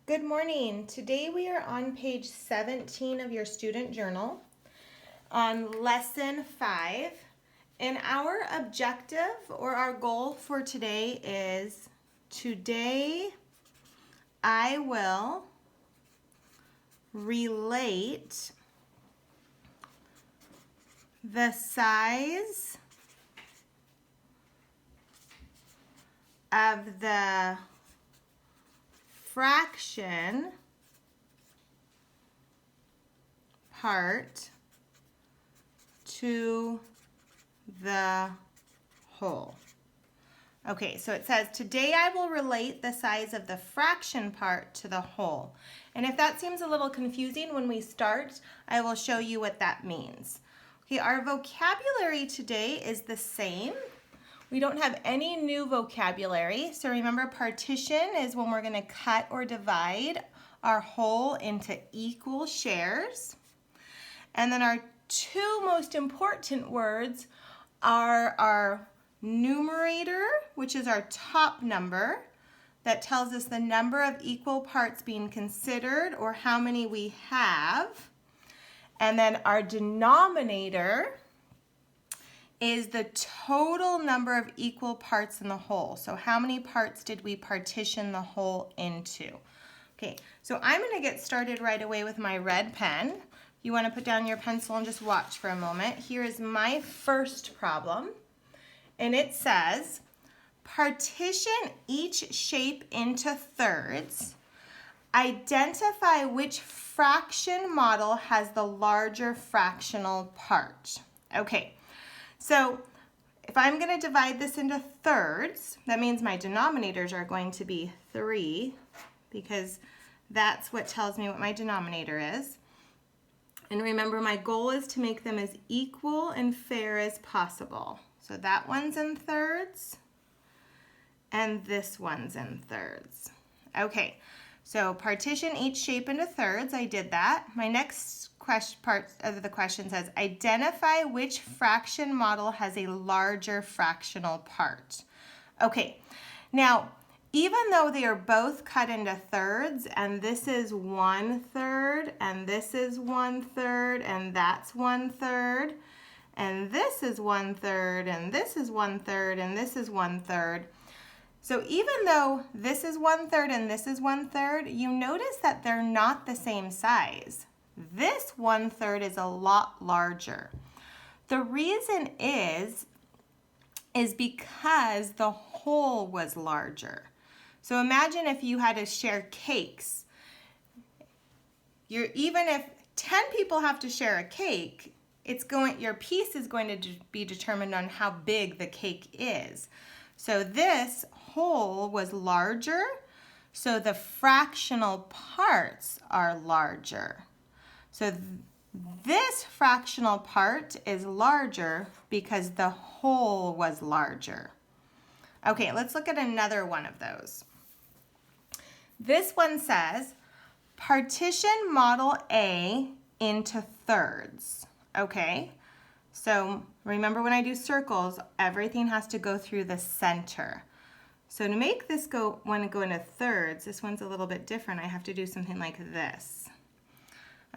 Good morning. Today we are on page 17 of your student journal on lesson 5. And our objective or our goal for today is today I will relate the size of the fraction part to the whole. Okay, so it says, today I will relate the size of the fraction part to the whole. And if that seems a little confusing when we start, I will show you what that means. Okay, our vocabulary today is the same. We don't have any new vocabulary. So remember, partition is when we're going to cut or divide our whole into equal shares. And then our two most important words are our numerator, which is our top number, that tells us the number of equal parts being considered or how many we have. And then our denominator is the total number of equal parts in the whole. So how many parts did we partition the whole into? Okay, so I'm going to get started right away with my red pen. You want to put down your pencil and just watch for a moment. Here is my first problem, and it says, partition each shape into thirds. Identify which fraction model has the larger fractional part. Okay. So if I'm going to divide this into thirds, that means my denominators are going to be 3 because that's what tells me what my denominator is. And remember, my goal is to make them as equal and fair as possible. So that one's in thirds and this one's in thirds. Okay, so partition each shape into thirds. I did that. My next part of the question says, identify which fraction model has a larger fractional part. Okay, now even though they are both cut into thirds, and this is 1/3, and this is 1/3, and that's 1/3, and this is 1/3, and this is 1/3, and this is 1/3. So even though this is 1/3 and this is 1/3, you notice that they're not the same size. This 1/3 is a lot larger. The reason is because the whole was larger. So imagine if you had to share cakes. Even if 10 people have to share a cake, your piece is going to be determined on how big the cake is. So this whole was larger, so the fractional parts are larger. So this fractional part is larger because the whole was larger. Okay, let's look at another one of those. This one says, partition model A into thirds. Okay, so remember when I do circles, everything has to go through the center. So to make this want to go into thirds, this one's a little bit different. I have to do something like this.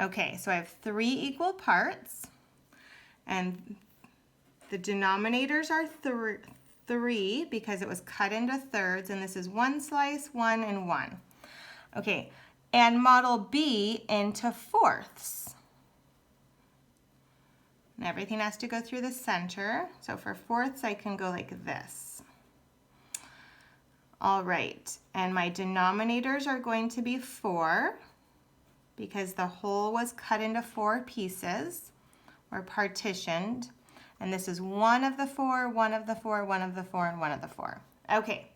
Okay, so I have 3 equal parts, and the denominators are 3 because it was cut into thirds, and this is 1 slice, 1, and 1. Okay, and model B into fourths. And everything has to go through the center, so for fourths I can go like this. All right, and my denominators are going to be 4. Because the whole was cut into 4 pieces, or partitioned. And this is 1 of the 4, 1 of the 4, 1 of the 4, and 1 of the 4. Okay,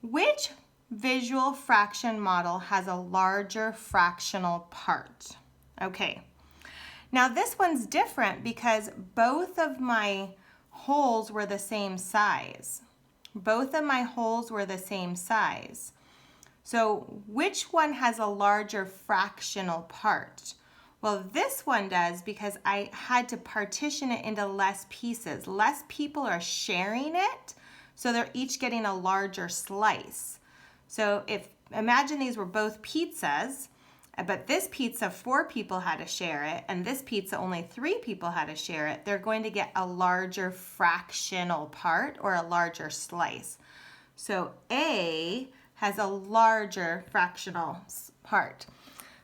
which visual fraction model has a larger fractional part? Okay, now this one's different because both of my wholes were the same size. Both of my wholes were the same size. So which one has a larger fractional part? Well, this one does because I had to partition it into less pieces. Less people are sharing it, so they're each getting a larger slice. So imagine these were both pizzas, but this pizza 4 people had to share it, and this pizza only 3 people had to share it. They're going to get a larger fractional part or a larger slice. So A has a larger fractional part.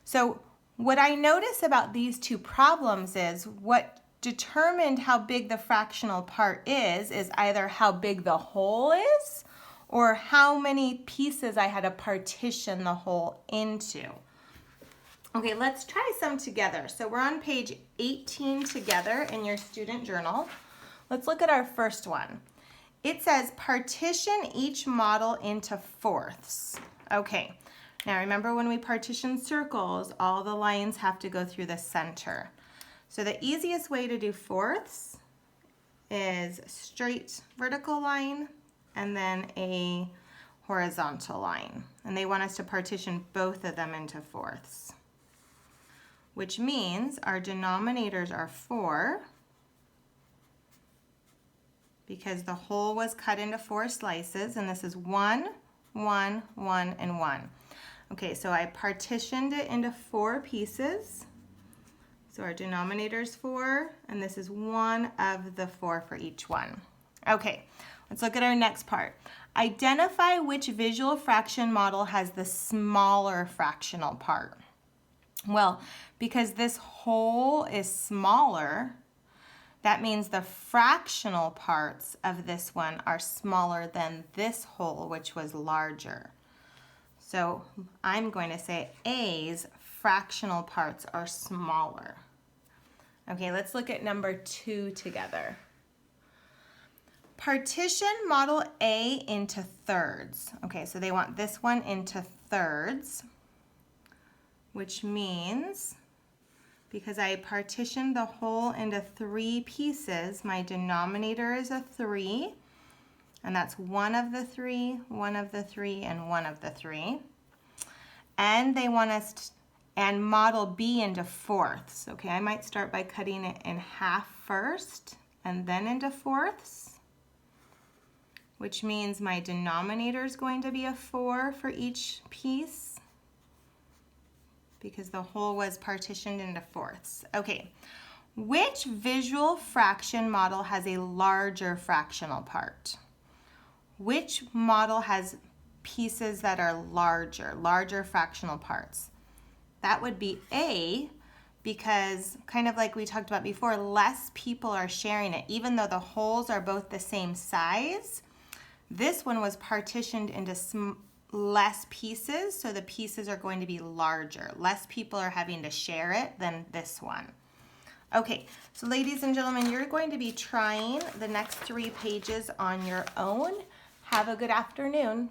So what I notice about these two problems is what determined how big the fractional part is either how big the whole is or how many pieces I had to partition the whole into. Okay, let's try some together. So we're on page 18 together in your student journal. Let's look at our first one. It says partition each model into fourths. Okay, now remember when we partition circles, all the lines have to go through the center. So the easiest way to do fourths is straight vertical line and then a horizontal line. And they want us to partition both of them into fourths, which means our denominators are 4 because the whole was cut into 4 slices, and this is 1, 1, 1, and 1. Okay, so I partitioned it into 4 pieces. So our denominator is 4, and this is 1 of the 4 for each one. Okay, let's look at our next part. Identify which visual fraction model has the smaller fractional part. Well, because this whole is smaller, that means the fractional parts of this one are smaller than this whole, which was larger. So I'm going to say A's fractional parts are smaller. Okay, let's look at number 2 together. Partition model A into thirds. Okay, so they want this one into thirds, which means because I partitioned the whole into 3 pieces, my denominator is a 3, and that's 1 of the 3, 1 of the 3, and 1 of the 3. And they want us to, and model B into fourths. Okay, I might start by cutting it in half first and then into fourths, which means my denominator is going to be a 4 for each piece because the whole was partitioned into fourths. Okay, which visual fraction model has a larger fractional part? Which model has pieces that are larger fractional parts? That would be A, because kind of like we talked about before, less people are sharing it. Even though the wholes are both the same size, this one was partitioned into less pieces, so the pieces are going to be larger. Less people are having to share it than this one. Okay, so ladies and gentlemen, you're going to be trying the next 3 pages on your own. Have a good afternoon.